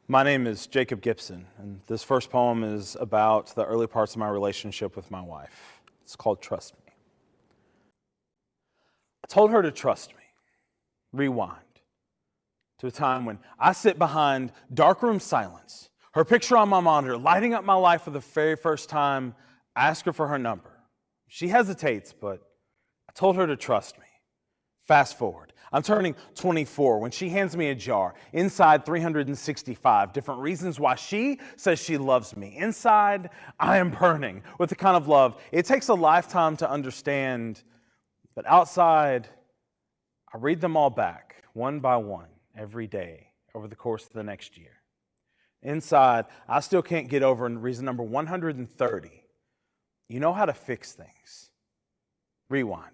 My name is Jacob Gibson, and this first poem is about the early parts of my relationship with my wife. It's called Trust Me. I told her to trust me. Rewind to a time when I sit behind darkroom silence, her picture on my monitor, lighting up my life for the very first time. I ask her for her number. She hesitates, but I told her to trust me. Fast forward. I'm turning 24 when she hands me a jar. Inside, 365 different reasons why she says she loves me. Inside, I am burning with the kind of love it takes a lifetime to understand. But outside, I read them all back, one by one, every day over the course of the next year. Inside, I still can't get over reason number 130. You know how to fix things. Rewind.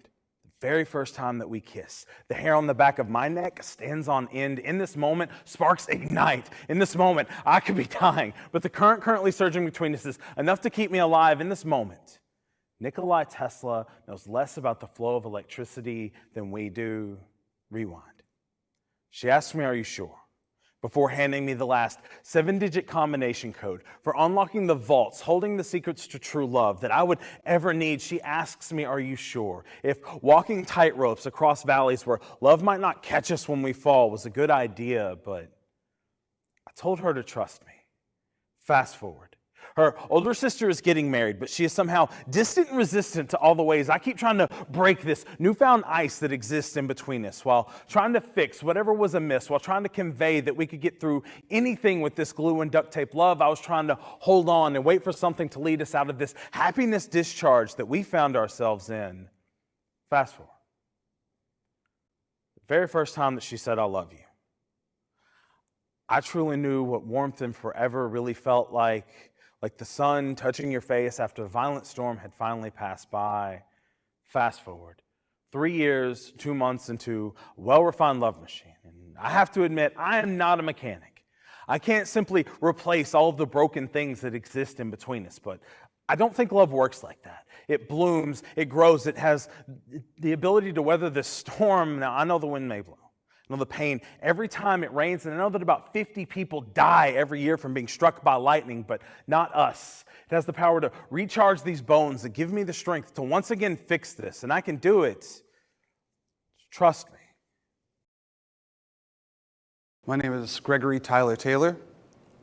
Very first time that we kiss. The hair on the back of my neck stands on end. In this moment, sparks ignite. In this moment, I could be dying, but the current currently surging between us is enough to keep me alive in this moment. Nikola Tesla knows less about the flow of electricity than we do. Rewind. She asked me, "Are you sure?" Before handing me the last 7-digit combination code for unlocking the vaults, holding the secrets to true love that I would ever need, she asks me, "Are you sure?" If walking tightropes across valleys where love might not catch us when we fall was a good idea, but I told her to trust me. Fast forward. Her older sister is getting married, but she is somehow distant and resistant to all the ways I keep trying to break this newfound ice that exists in between us, while trying to fix whatever was amiss, while trying to convey that we could get through anything with this glue and duct tape love. I was trying to hold on and wait for something to lead us out of this happiness discharge that we found ourselves in. Fast forward. The very first time that she said, "I love you," I truly knew what warmth and forever really felt like the sun touching your face after a violent storm had finally passed by. Fast forward. 3 years, 2 months into a well-refined love machine. And I have to admit, I am not a mechanic. I can't simply replace all of the broken things that exist in between us, but I don't think love works like that. It blooms, it grows, it has the ability to weather the storm. Now, I know the wind may blow. I know the pain every time it rains, and I know that about 50 people die every year from being struck by lightning, but not us. It has the power to recharge these bones, that give me the strength to once again fix this, and I can do it. Trust me. My name is Gregory Tyler Taylor,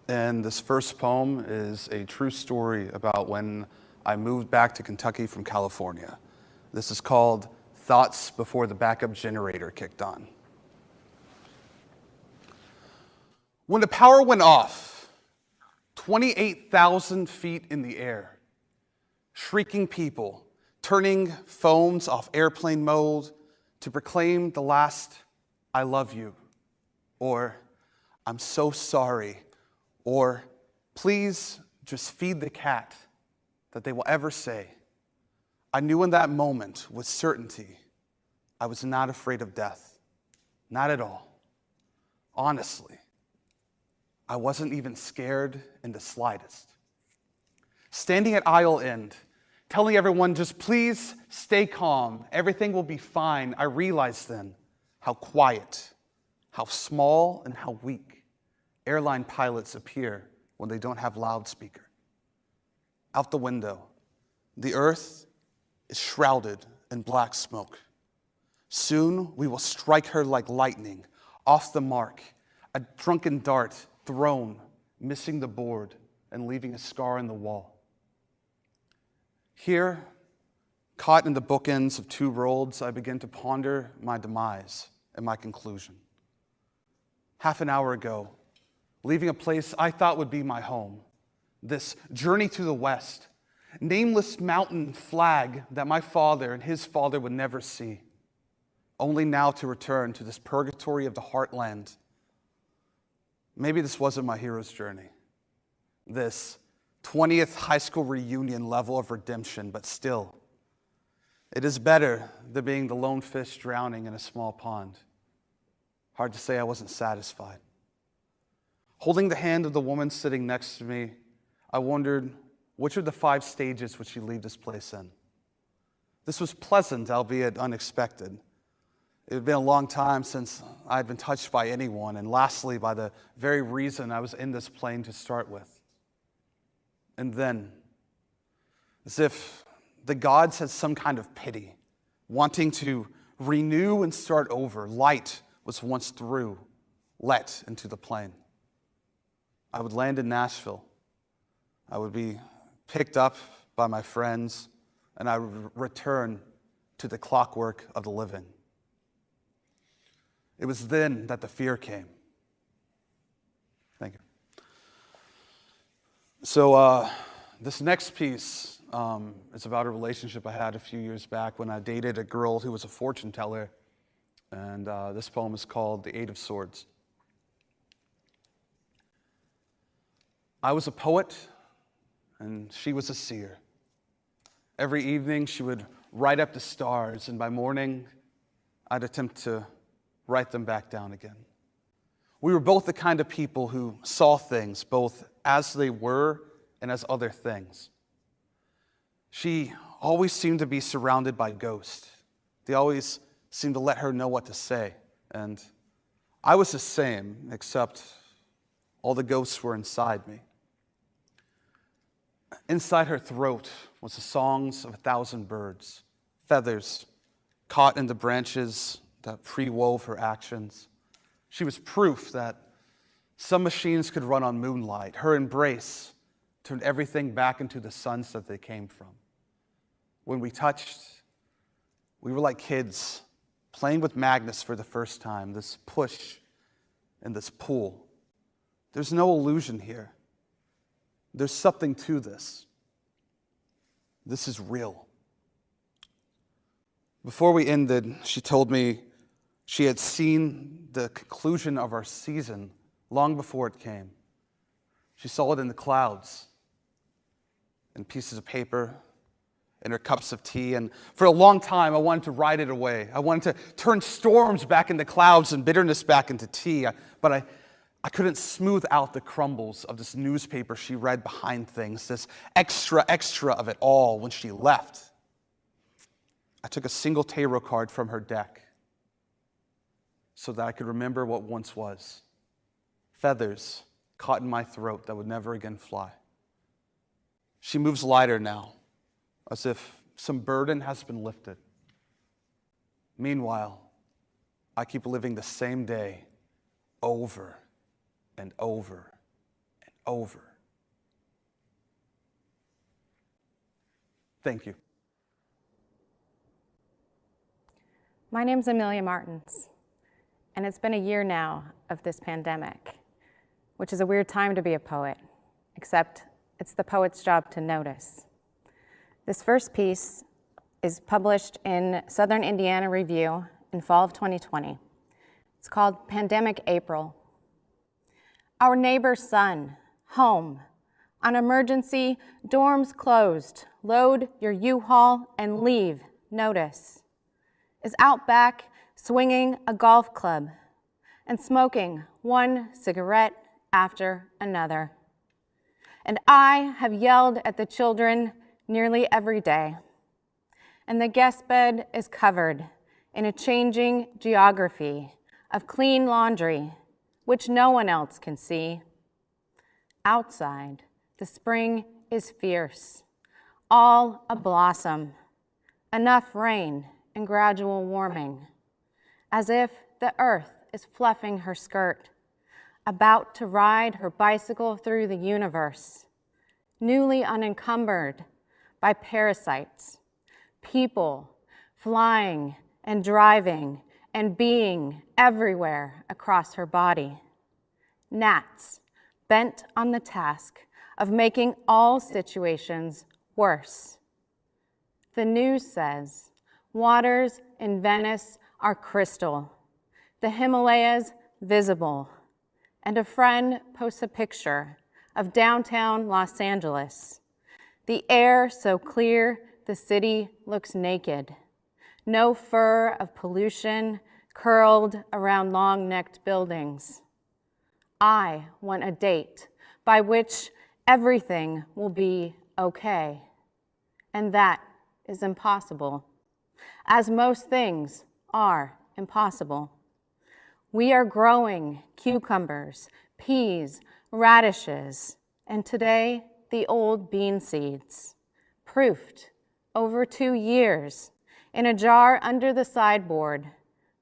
and this first poem is a true story about when I moved back to Kentucky from California. This is called Thoughts Before the Backup Generator Kicked On. When the power went off, 28,000 feet in the air, shrieking people, turning phones off airplane mode to proclaim the last "I love you," or "I'm so sorry," or "Please just feed the cat," that they will ever say. I knew in that moment with certainty I was not afraid of death. Not at all. Honestly. I wasn't even scared in the slightest. Standing at aisle end, telling everyone, "Just please stay calm, everything will be fine," I realized then how quiet, how small, and how weak airline pilots appear when they don't have loudspeaker. Out the window, the earth is shrouded in black smoke. Soon we will strike her like lightning, off the mark, a drunken dart thrown, missing the board and leaving a scar in the wall. Here, caught in the bookends of two worlds, I begin to ponder my demise and my conclusion. Half an hour ago, leaving a place I thought would be my home, this journey to the west, nameless mountain flag that my father and his father would never see, only now to return to this purgatory of the heartland. Maybe this wasn't my hero's journey, this 20th high school reunion level of redemption, but still, it is better than being the lone fish drowning in a small pond. Hard to say I wasn't satisfied. Holding the hand of the woman sitting next to me, I wondered, which of the 5 stages would she leave this place in? This was pleasant, albeit unexpected. It had been a long time since I had been touched by anyone, and lastly, by the very reason I was in this plane to start with. And then, as if the gods had some kind of pity, wanting to renew and start over, light was once through, let into the plane. I would land in Nashville. I would be picked up by my friends, and I would return to the clockwork of the living. It was then that the fear came. Thank you. So this next piece is about a relationship I had a few years back when I dated a girl who was a fortune teller. And this poem is called The Eight of Swords. I was a poet, and she was a seer. Every evening she would write up the stars, and by morning I'd attempt to write them back down again. We were both the kind of people who saw things both as they were and as other things. She always seemed to be surrounded by ghosts. They always seemed to let her know what to say. And I was the same, except all the ghosts were inside me. Inside her throat was the songs of 1,000 birds, feathers caught in the branches that pre-wove her actions. She was proof that some machines could run on moonlight. Her embrace turned everything back into the suns that they came from. When we touched, we were like kids playing with magnets for the first time, this push and this pull. There's no illusion here. There's something to this. This is real. Before we ended, she told me she had seen the conclusion of our season long before it came. She saw it in the clouds, in pieces of paper, in her cups of tea, and for a long time I wanted to write it away. I wanted to turn storms back into clouds and bitterness back into tea, but I couldn't smooth out the crumbles of this newspaper she read behind things, this extra of it all when she left. I took a single tarot card from her deck so that I could remember what once was. Feathers caught in my throat that would never again fly. She moves lighter now, as if some burden has been lifted. Meanwhile, I keep living the same day over and over and over. Thank you. My name's Amelia Martens, and it's been a year now of this pandemic, which is a weird time to be a poet, except it's the poet's job to notice. This first piece is published in Southern Indiana Review in fall of 2020. It's called Pandemic April. Our neighbor's son, home, on emergency, dorms closed, load your U-Haul and leave, notice, is out back swinging a golf club and smoking one cigarette after another. And I have yelled at the children nearly every day. And the guest bed is covered in a changing geography of clean laundry, which no one else can see. Outside, the spring is fierce, all a blossom, enough rain and gradual warming, as if the earth is fluffing her skirt, about to ride her bicycle through the universe, newly unencumbered by parasites, people flying and driving and being everywhere across her body. Gnats bent on the task of making all situations worse. The news says waters in Venice are crystal, the Himalayas visible, and a friend posts a picture of downtown Los Angeles. The air so clear the city looks naked. No fur of pollution curled around long-necked buildings. I want a date by which everything will be okay. And that is impossible, as most things are impossible. We are growing cucumbers, peas, radishes, and today the old bean seeds, proofed over 2 years in a jar under the sideboard,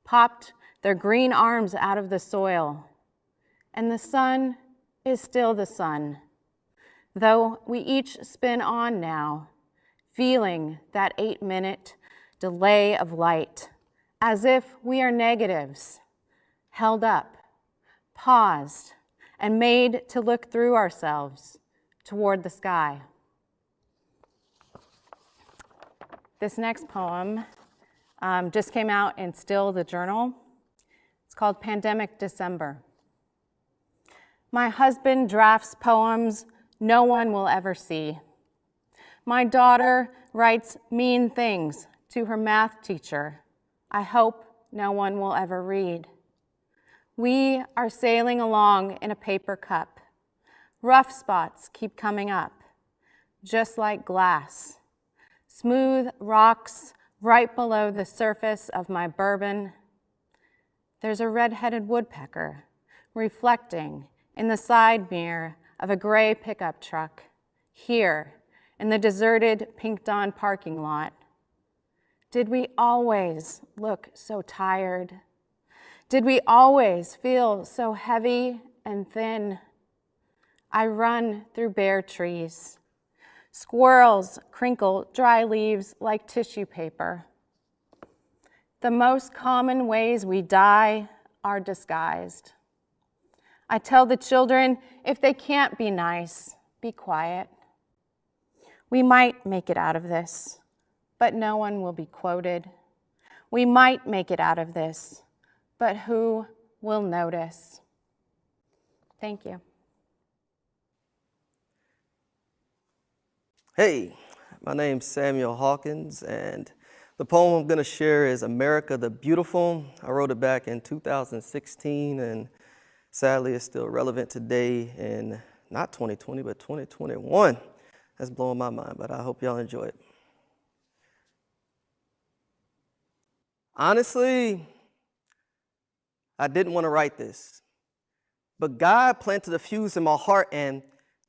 popped their green arms out of the soil. And the sun is still the sun, though we each spin on now, feeling that 8-minute delay of light, as if we are negatives, held up, paused, and made to look through ourselves toward the sky. This next poem just came out in Still the Journal. It's called Pandemic December. My husband drafts poems no one will ever see. My daughter writes mean things to her math teacher. I hope no one will ever read. We are sailing along in a paper cup. Rough spots keep coming up, just like glass. Smooth rocks right below the surface of my bourbon. There's a red-headed woodpecker reflecting in the side mirror of a gray pickup truck here in the deserted Pink Dawn parking lot. Did we always look so tired? Did we always feel so heavy and thin? I run through bare trees. Squirrels crinkle dry leaves like tissue paper. The most common ways we die are disguised. I tell the children, if they can't be nice, be quiet. We might make it out of this, but no one will be quoted. We might make it out of this, but who will notice? Thank you. Hey, my name's Samuel Hawkins, and the poem I'm going to share is America the Beautiful. I wrote it back in 2016, and sadly it's still relevant today in not 2020, but 2021. That's blowing my mind, but I hope y'all enjoy it. Honestly, I didn't want to write this, but God planted a fuse in my heart, and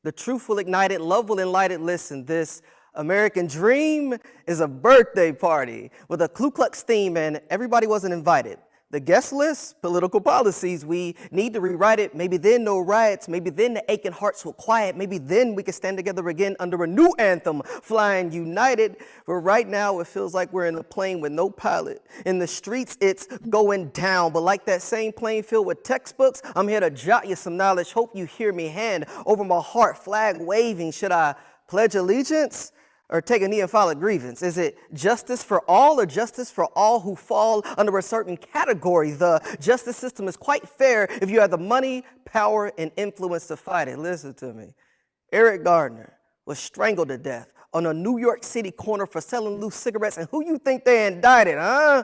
the truth will ignite it, love will enlight it. Listen, this American dream is a birthday party with a Ku Klux theme, and everybody wasn't invited. The guest list, political policies, we need to rewrite it. Maybe then no riots, maybe then the aching hearts will quiet, maybe then we can stand together again under a new anthem, flying united. But right now it feels like we're in a plane with no pilot. In the streets it's going down, but like that same plane filled with textbooks, I'm here to jot you some knowledge. Hope you hear me, hand over my heart, flag waving. Should I pledge allegiance or take a knee and file a grievance? Is it justice for all or justice for all who fall under a certain category? The justice system is quite fair if you have the money, power, and influence to fight it. Listen to me. Eric Gardner was strangled to death on a New York City corner for selling loose cigarettes, and who you think they indicted, huh?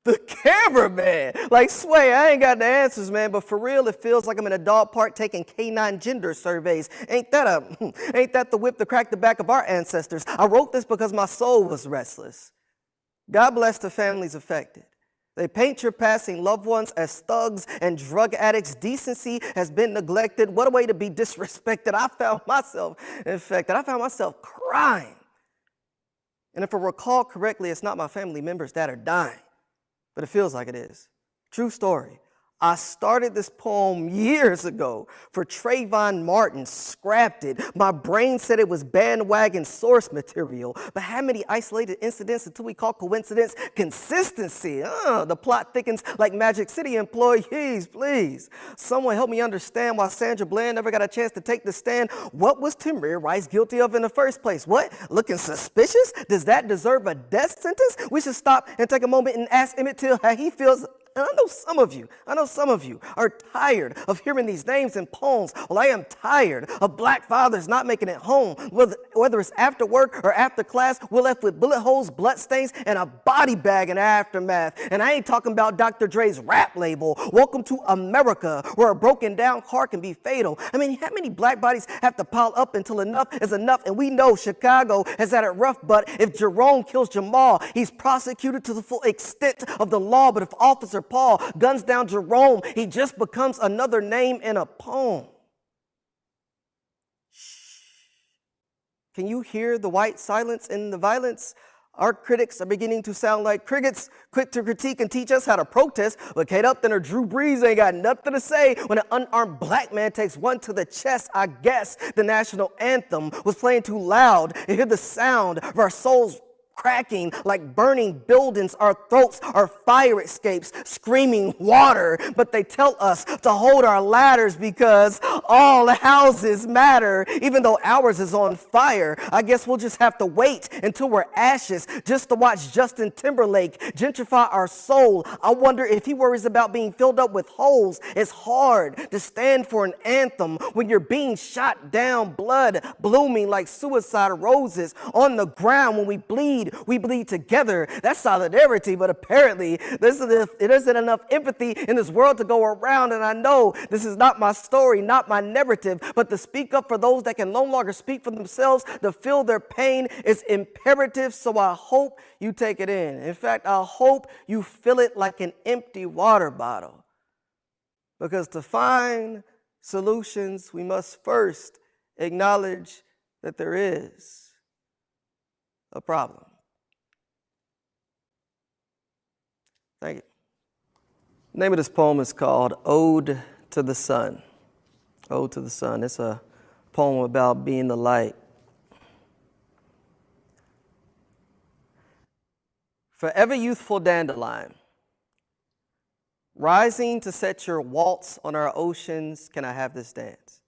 The cameraman. Like, Sway, I ain't got the answers, man, but for real, it feels like I'm in a dog park taking canine gender surveys. Ain't that the whip to crack the back of our ancestors? I wrote this because my soul was restless. God bless the families affected. They paint your passing loved ones as thugs and drug addicts. Decency has been neglected. What a way to be disrespected. I found myself infected. I found myself crying. And if I recall correctly, it's not my family members that are dying, but it feels like it is. True story. I started this poem years ago for Trayvon Martin, scrapped it. My brain said it was bandwagon source material, but how many isolated incidents until we call coincidence consistency? The plot thickens like Magic City employees, please. Someone help me understand why Sandra Bland never got a chance to take the stand. What was Tamir Rice guilty of in the first place? What? Looking suspicious? Does that deserve a death sentence? We should stop and take a moment and ask Emmett Till how he feels. And I know some of you are tired of hearing these names in poems. Well, I am tired of black fathers not making it home. Well, whether it's after work or after class, we're left with bullet holes, blood stains, and a body bag in the aftermath. And I ain't talking about Dr. Dre's rap label, Welcome to America, where a broken down car can be fatal. I mean, how many black bodies have to pile up until enough is enough? And we know Chicago has had it rough, but if Jerome kills Jamal, he's prosecuted to the full extent of the law. But if Officer Paul guns down Jerome, he just becomes another name in a poem. Can you hear the white silence in the violence? Our critics are beginning to sound like crickets, quick to critique and teach us how to protest. But Kate Upton or Drew Brees ain't got nothing to say when an unarmed black man takes one to the chest. I guess the national anthem was playing too loud. You hear the sound of our souls cracking like burning buildings. Our throats are fire escapes, screaming water. But they tell us to hold our ladders because all houses matter, even though ours is on fire. I guess we'll just have to wait until we're ashes just to watch Justin Timberlake gentrify our soul. I wonder if he worries about being filled up with holes. It's hard to stand for an anthem when you're being shot down, blood blooming like suicide roses on the ground. When we bleed together. That's solidarity, but apparently there isn't enough empathy in this world to go around. And I know this is not my story, not my narrative, but to speak up for those that can no longer speak for themselves, to feel their pain is imperative. So I hope you take it in. In fact, I hope you fill it like an empty water bottle. Because to find solutions, we must first acknowledge that there is a problem. Thank you. The name of this poem is called Ode to the Sun. Ode to the Sun. It's a poem about being the light. Forever youthful dandelion, rising to set your waltz on our oceans, can I have this dance?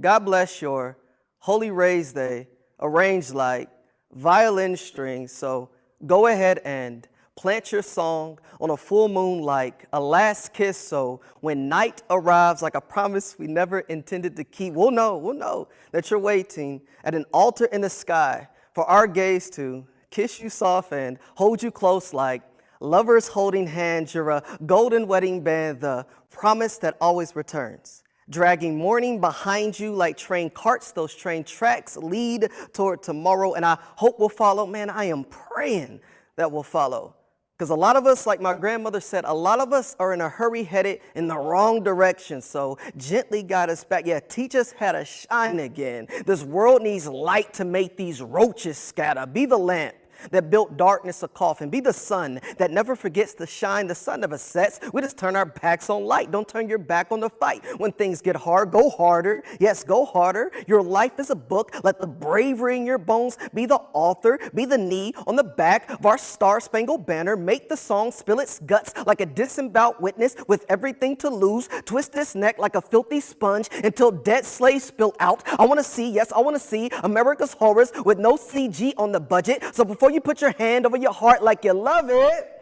God bless your holy rays, they arrange like violin strings, so go ahead and plant your song on a full moon like a last kiss, so when night arrives like a promise we never intended to keep, we'll know that you're waiting at an altar in the sky for our gaze to kiss you soft and hold you close like lovers holding hands. You're a golden wedding band, the promise that always returns. Dragging morning behind you like train carts, those train tracks lead toward tomorrow, and I hope we'll follow. Man, I am praying that we'll follow. Because a lot of us, like my grandmother said, a lot of us are in a hurry headed in the wrong direction. So gently guide us back. Yeah, teach us how to shine again. This world needs light to make these roaches scatter. Be the lamp that built darkness a coffin. Be the sun that never forgets to shine. The sun never sets. We just turn our backs on light. Don't turn your back on the fight. When things get hard, go harder. Yes, go harder. Your life is a book. Let the bravery in your bones be the author. Be the knee on the back of our star-spangled banner. Make the song spill its guts like a disemboweled witness with everything to lose. Twist its neck like a filthy sponge until dead slaves spill out. I want to see America's horrors with no CG on the budget. So before you put your hand over your heart like you love it,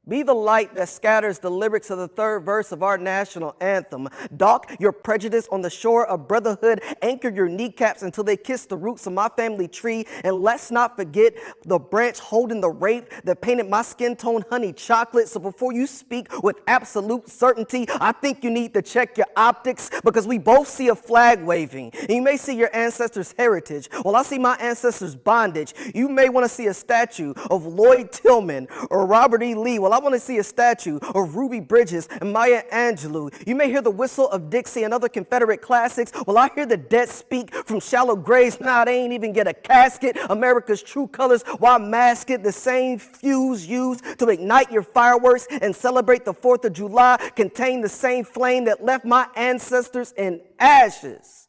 be the light that scatters the lyrics of the third verse of our national anthem. Dock your prejudice on the shore of brotherhood. Anchor your kneecaps until they kiss the roots of my family tree. And let's not forget the branch holding the rape that painted my skin tone honey chocolate. So before you speak with absolute certainty, I think you need to check your optics, because we both see a flag waving. And you may see your ancestors' heritage. Well, I see my ancestors' bondage. You may want to see a statue of Lloyd Tillman or Robert E. Lee. Well, I want to see a statue of Ruby Bridges and Maya Angelou. You may hear the whistle of Dixie and other Confederate classics. Well, I hear the dead speak from shallow graves. Nah, they ain't even get a casket. America's true colors, why mask it? The same fuse used to ignite your fireworks and celebrate the 4th of July contain the same flame that left my ancestors in ashes.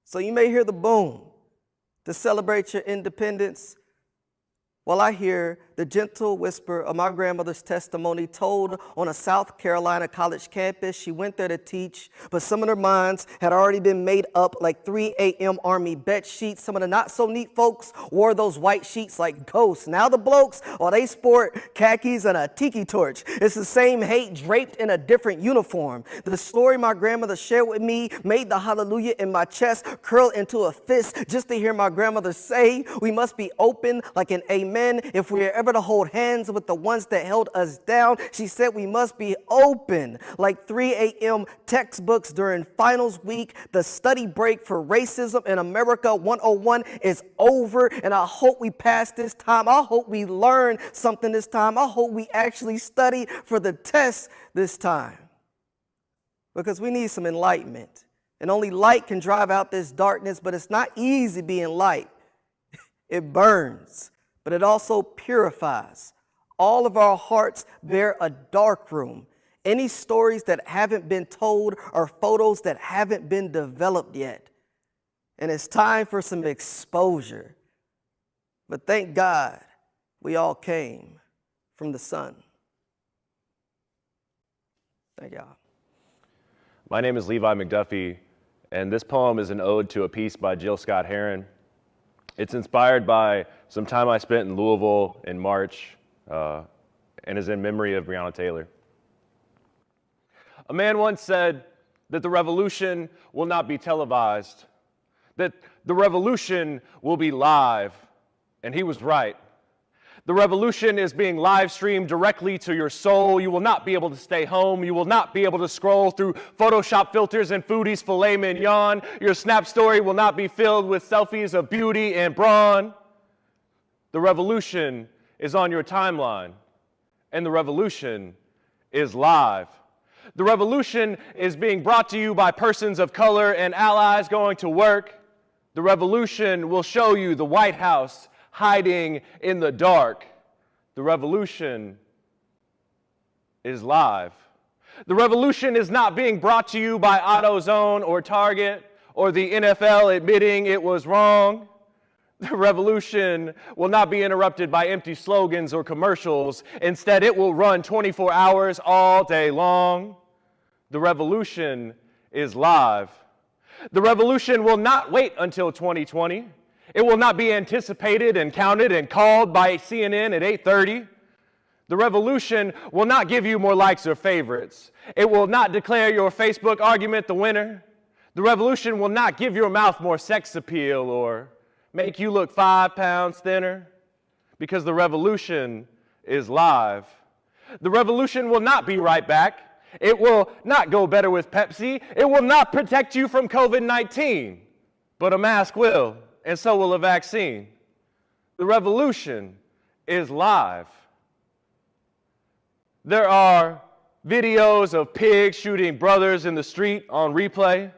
So you may hear the boom to celebrate your independence, while I hear the gentle whisper of my grandmother's testimony told on a South Carolina college campus. She went there to teach, but some of their minds had already been made up like 3 a.m. Army bed sheets. Some of the not so neat folks wore those white sheets like ghosts. Now the blokes, they sport khakis and a tiki torch. It's the same hate draped in a different uniform. The story my grandmother shared with me made the hallelujah in my chest curl into a fist just to hear my grandmother say, we must be open like an amen if we are ever to hold hands with the ones that held us down. She said we must be open like 3 a.m. textbooks during finals week. The study break for racism in America 101 is over, and I hope we pass this time. I hope we learn something this time. I hope we actually study for the test this time, because we need some enlightenment, and only light can drive out this darkness. But it's not easy being light. It burns, but it also purifies. All of our hearts bear a dark room. Any stories that haven't been told or photos that haven't been developed yet. And it's time for some exposure. But thank God we all came from the sun. Thank y'all. My name is Levi McDuffie, and this poem is an ode to a piece by Jill Scott Heron. It's inspired by some time I spent in Louisville in March, and is in memory of Breonna Taylor. A man once said that the revolution will not be televised, that the revolution will be live, and he was right. The revolution is being live streamed directly to your soul. You will not be able to stay home. You will not be able to scroll through Photoshop filters and foodies filet mignon. Your Snap story will not be filled with selfies of beauty and brawn. The revolution is on your timeline, and the revolution is live. The revolution is being brought to you by persons of color and allies going to work. The revolution will show you the White House hiding in the dark. The revolution is live. The revolution is not being brought to you by AutoZone or Target or the NFL admitting it was wrong. The revolution will not be interrupted by empty slogans or commercials. Instead, it will run 24 hours all day long. The revolution is live. The revolution will not wait until 2020. It will not be anticipated and counted and called by CNN at 8:30. The revolution will not give you more likes or favorites. It will not declare your Facebook argument the winner. The revolution will not give your mouth more sex appeal or make you look 5 pounds thinner, because the revolution is live. The revolution will not be right back. It will not go better with Pepsi. It will not protect you from COVID-19, but a mask will, and so will a vaccine. The revolution is live. There are videos of pigs shooting brothers in the street on replay.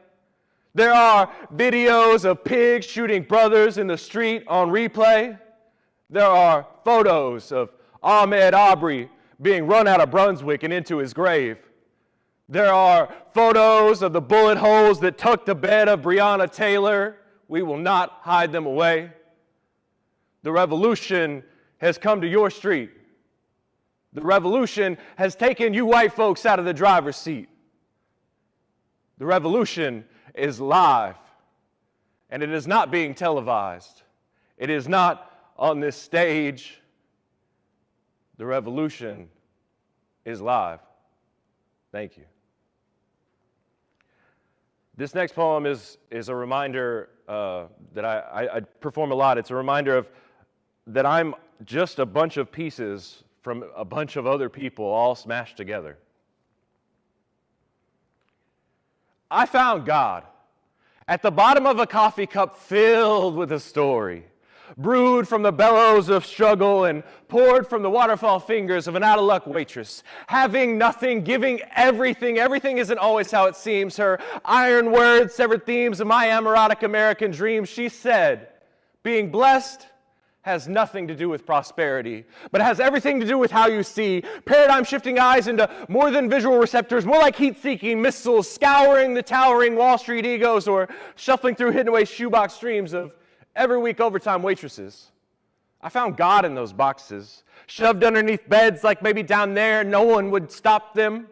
There are videos of pigs shooting brothers in the street on replay. There are photos of Ahmaud Arbery being run out of Brunswick and into his grave. There are photos of the bullet holes that tucked the bed of Breonna Taylor. We will not hide them away. The revolution has come to your street. The revolution has taken you white folks out of the driver's seat. The revolution is live, and it is not being televised. It is not on this stage. The revolution is live. Thank you. This next poem is a reminder that I perform a lot. It's a reminder of that I'm just a bunch of pieces from a bunch of other people all smashed together. I found God at the bottom of a coffee cup filled with a story, brewed from the bellows of struggle and poured from the waterfall fingers of an out-of-luck waitress. Having nothing, giving everything. Everything isn't always how it seems. Her iron words, severed themes of my amorotic American dream. She said, being blessed has nothing to do with prosperity, but it has everything to do with how you see. Paradigm-shifting eyes into more than visual receptors, more like heat-seeking missiles, scouring the towering Wall Street egos or shuffling through hidden away shoebox streams of every week overtime waitresses. I found God in those boxes, shoved underneath beds like maybe down there no one would stop them.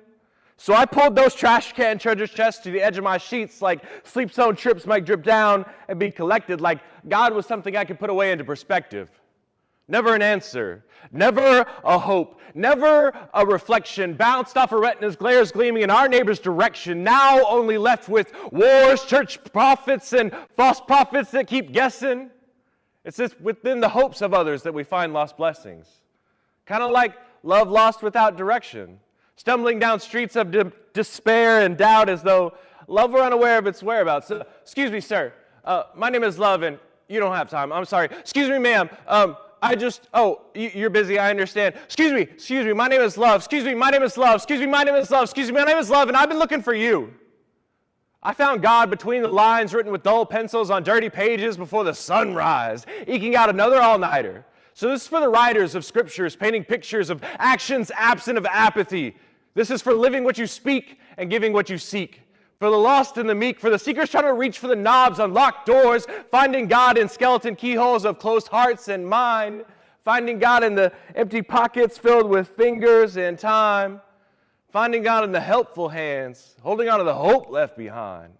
So I pulled those trash can treasure chests to the edge of my sheets like sleep zone trips might drip down and be collected, like God was something I could put away into perspective. Never an answer, never a hope, never a reflection, bounced off a retina's glares gleaming in our neighbor's direction, now only left with wars, church prophets, and false prophets that keep guessing. It's just within the hopes of others that we find lost blessings. Kind of like love lost without direction, stumbling down streets of despair and doubt as though love were unaware of its whereabouts. Excuse me, sir. My name is Love, and you don't have time. I'm sorry. Excuse me, ma'am. You're busy, I understand. Excuse me, my name is Love. Excuse me, my name is Love. Excuse me, my name is Love. Excuse me, my name is Love, and I've been looking for you. I found God between the lines written with dull pencils on dirty pages before the sunrise, eking out another all-nighter. So this is for the writers of scriptures, painting pictures of actions absent of apathy. This is for living what you speak and giving what you seek. For the lost and the meek, for the seekers trying to reach for the knobs on locked doors, finding God in skeleton keyholes of closed hearts and mind, finding God in the empty pockets filled with fingers and time, finding God in the helpful hands, holding on to the hope left behind,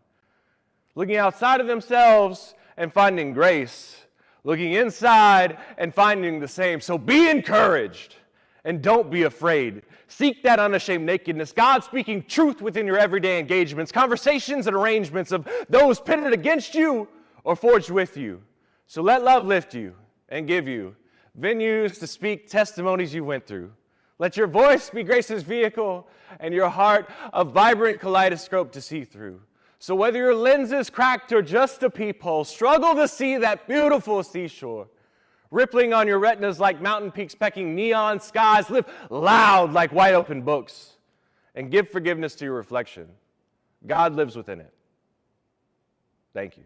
looking outside of themselves and finding grace, looking inside and finding the same. So be encouraged and don't be afraid. Seek that unashamed nakedness, God speaking truth within your everyday engagements, conversations and arrangements of those pitted against you or forged with you. So let love lift you and give you venues to speak testimonies you went through. Let your voice be grace's vehicle and your heart a vibrant kaleidoscope to see through. So whether your lens is cracked or just a peephole, struggle to see that beautiful seashore. Rippling on your retinas like mountain peaks pecking neon skies, live loud like wide open books, and give forgiveness to your reflection. God lives within it. Thank you.